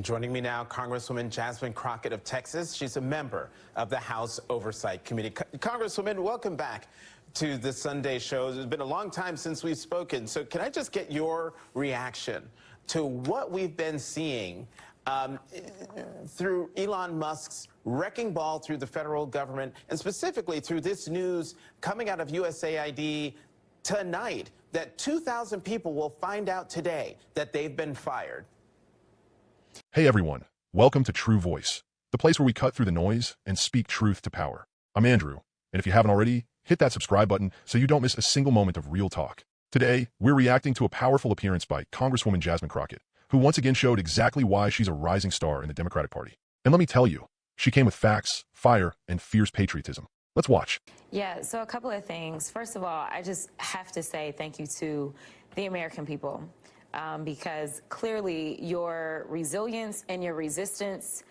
Joining me now, Congresswoman Jasmine Crockett of Texas. She's a member of the House Oversight Committee. Congresswoman, welcome back to the Sunday show. It's been a long time since we've spoken, so can I just get your reaction to what we've been seeing through Elon Musk's wrecking ball through the federal government, and specifically through this news coming out of USAID tonight, that 2,000 people will find out today that they've been fired? Hey everyone, welcome to True Voice, the place where we cut through the noise and speak truth to power. I'm Andrew, and if you haven't already, hit that subscribe button so you don't miss a single moment of real talk. Today, we're reacting to a powerful appearance by Congresswoman Jasmine Crockett, who once again showed exactly why she's a rising star in the Democratic Party. And let me tell you, she came with facts, fire, and fierce patriotism. Let's watch. Yeah, so a couple of things. First of all, I just have to say thank you to the American people. Because clearly your resilience and your resistance,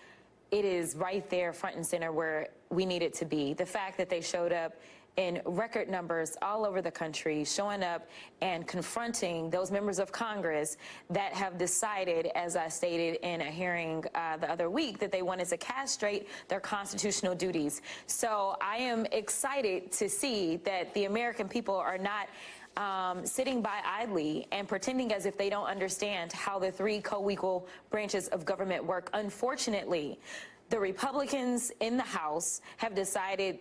it is right there front and center where we need it to be. The fact that they showed up in record numbers all over the country, showing up and confronting those members of Congress that have decided, as I stated in a hearing the other week, that they wanted to castrate their constitutional duties. So I am excited to see that the American people are not sitting by idly and pretending as if they don't understand how the three co-equal branches of government work. Unfortunately, the Republicans in the House have decided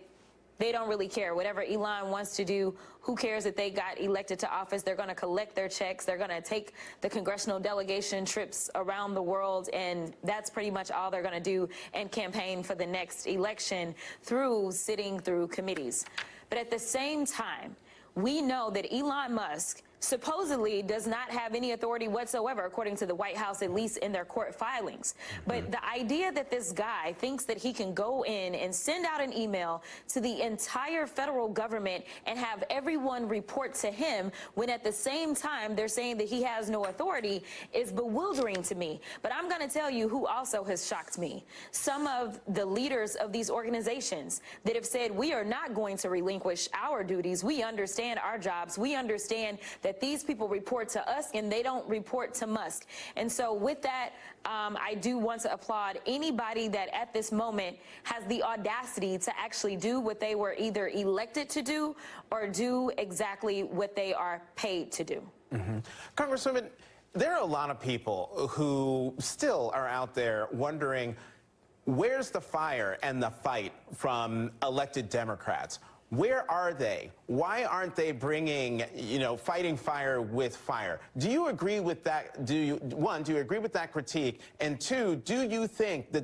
they don't really care. Whatever Elon wants to do, who cares that they got elected to office? They're going to collect their checks. They're going to take the congressional delegation trips around the world, and that's pretty much all they're going to do and campaign for the next election through sitting through committees. But at the same time, we know that Elon Musk supposedly does not have any authority whatsoever, according to the White House, at least in their court filings. But the idea that this guy thinks that he can go in and send out an email to the entire federal government and have everyone report to him when at the same time they're saying that he has no authority is bewildering to me. But I'm going to tell you who also has shocked me. Some of the leaders of these organizations that have said we are not going to relinquish our duties. We understand our jobs. We understand that these people report to us and they don't report to Musk. And so with that, I do want to applaud anybody that at this moment has the audacity to actually do what they were either elected to do or do exactly what they are paid to do. Congresswoman, there are a lot of people who still are out there wondering, where's the fire and the fight from elected Democrats? Where are they? Why aren't they bringing, fighting fire with fire? Do you agree with that? One, do you agree with that critique? And two, do you think the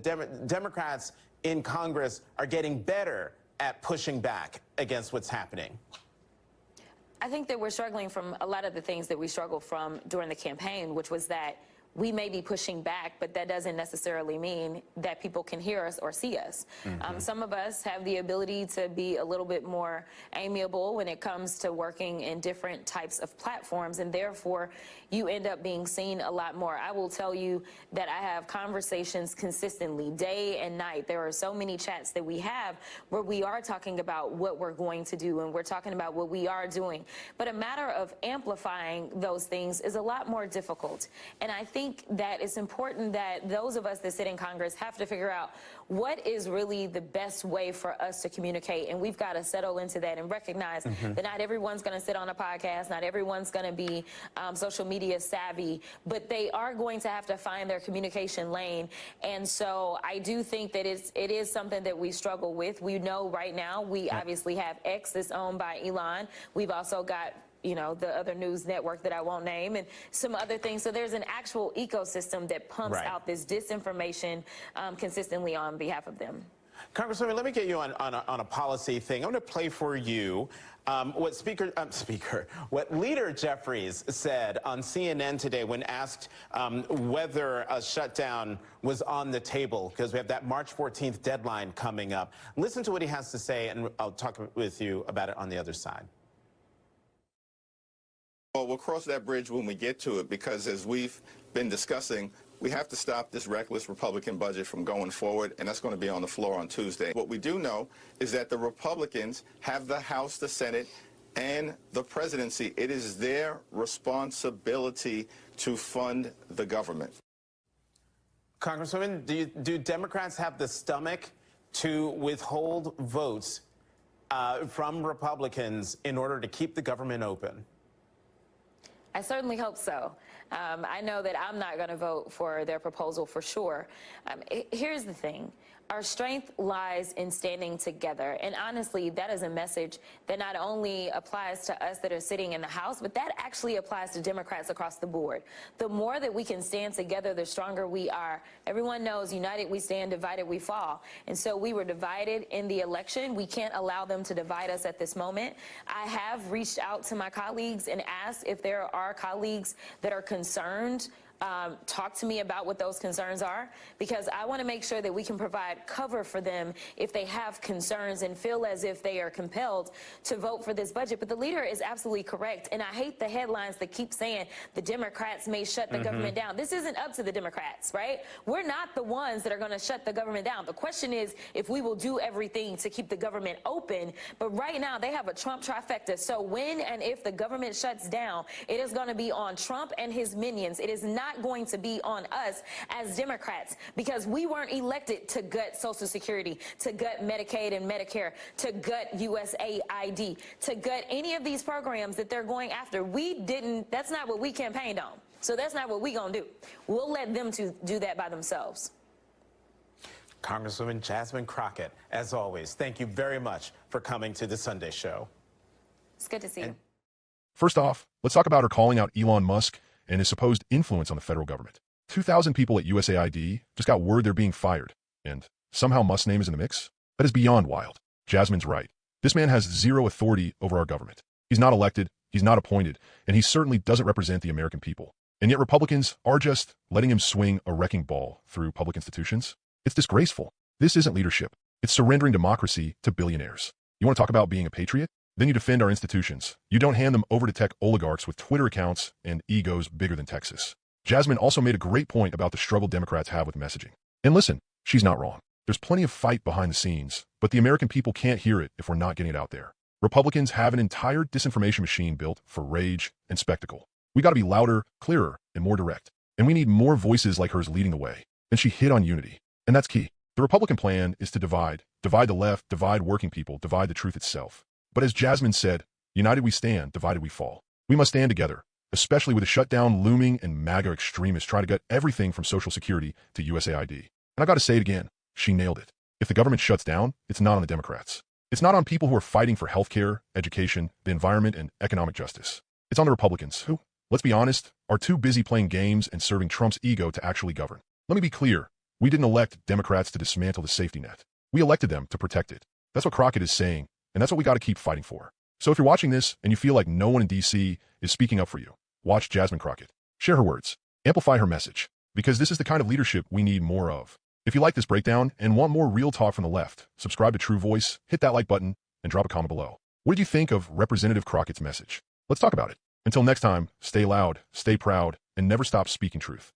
Democrats in Congress are getting better at pushing back against what's happening? I think that we're struggling from a lot of the things that we struggled from during the campaign, which was that we may be pushing back, but that doesn't necessarily mean that people can hear us or see us. Some of us have the ability to be a little bit more amiable when it comes to working in different types of platforms, and therefore you end up being seen a lot more. I will tell you that I have conversations consistently, day and night. There are so many chats that we have where we are talking about what we're going to do, and we're talking about what we are doing. But a matter of amplifying those things is a lot more difficult. And I think that it's important that those of us that sit in Congress have to figure out what is really the best way for us to communicate. And we've got to settle into that and recognize that not everyone's going to sit on a podcast, not everyone's going to be social media savvy, but they are going to have to find their communication lane. And so I do think that it is something that we struggle with. We know right now we obviously have X that's owned by Elon. We've also got the other news network that I won't name, and some other things. So there's an actual ecosystem that pumps out this disinformation consistently on behalf of them. Congresswoman, let me get you on a policy thing. I'm going to play for you what Leader Jeffries said on CNN today when asked whether a shutdown was on the table, because we have that March 14th deadline coming up. Listen to what he has to say, and I'll talk with you about it on the other side. Well, we'll cross that bridge when we get to it, because as we've been discussing, we have to stop this reckless Republican budget from going forward, and that's going to be on the floor on Tuesday. What we do know is that the Republicans have the House, the Senate, and the presidency. It is their responsibility to fund the government. Congresswoman, do Democrats have the stomach to withhold votes from Republicans in order to keep the government open? I certainly hope so. I know that I'm not going to vote for their proposal for sure. Here's the thing. Our strength lies in standing together. And honestly, that is a message that not only applies to us that are sitting in the House, but that actually applies to Democrats across the board. The more that we can stand together, the stronger we are. Everyone knows united we stand, divided we fall. And so we were divided in the election. We can't allow them to divide us at this moment. I have reached out to my colleagues and asked if there are colleagues that are concerned. Talk to me about what those concerns are, because I want to make sure that we can provide cover for them if they have concerns and feel as if they are compelled to vote for this budget. But the leader is absolutely correct, and I hate the headlines that keep saying the Democrats may shut the government down. This isn't up to the Democrats, right? We're not the ones that are going to shut the government down. The question is if we will do everything to keep the government open. But right now they have a Trump trifecta. So when and if the government shuts down, it is going to be on Trump and his minions. It is not going to be on us as Democrats, because we weren't elected to gut Social Security, to gut Medicaid and Medicare, to gut USAID, to gut any of these programs that they're going after. We didn't. That's not what we campaigned on. So that's not what we're going to do. We'll let them to do that by themselves. Congresswoman Jasmine Crockett, as always, thank you very much for coming to the Sunday Show. It's good to see you. First off, let's talk about her calling out Elon Musk and his supposed influence on the federal government. 2,000 people at USAID just got word they're being fired, and somehow Musk's name is in the mix? That is beyond wild. Jasmine's right. This man has zero authority over our government. He's not elected, he's not appointed, and he certainly doesn't represent the American people. And yet Republicans are just letting him swing a wrecking ball through public institutions. It's disgraceful. This isn't leadership. It's surrendering democracy to billionaires. You want to talk about being a patriot? Then you defend our institutions. You don't hand them over to tech oligarchs with Twitter accounts and egos bigger than Texas. Jasmine also made a great point about the struggle Democrats have with messaging. And listen, she's not wrong. There's plenty of fight behind the scenes, but the American people can't hear it if we're not getting it out there. Republicans have an entire disinformation machine built for rage and spectacle. We got to be louder, clearer, and more direct. And we need more voices like hers leading the way. And she hit on unity. And that's key. The Republican plan is to divide. Divide the left, divide working people, divide the truth itself. But as Jasmine said, united we stand, divided we fall. We must stand together, especially with a shutdown looming and MAGA extremists trying to gut everything from Social Security to USAID. And I got to say it again, she nailed it. If the government shuts down, it's not on the Democrats. It's not on people who are fighting for healthcare, education, the environment, and economic justice. It's on the Republicans who, let's be honest, are too busy playing games and serving Trump's ego to actually govern. Let me be clear. We didn't elect Democrats to dismantle the safety net. We elected them to protect it. That's what Crockett is saying. And that's what we got to keep fighting for. So if you're watching this and you feel like no one in D.C. is speaking up for you, watch Jasmine Crockett. Share her words. Amplify her message. Because this is the kind of leadership we need more of. If you like this breakdown and want more real talk from the left, subscribe to True Voice, hit that like button, and drop a comment below. What did you think of Representative Crockett's message? Let's talk about it. Until next time, stay loud, stay proud, and never stop speaking truth.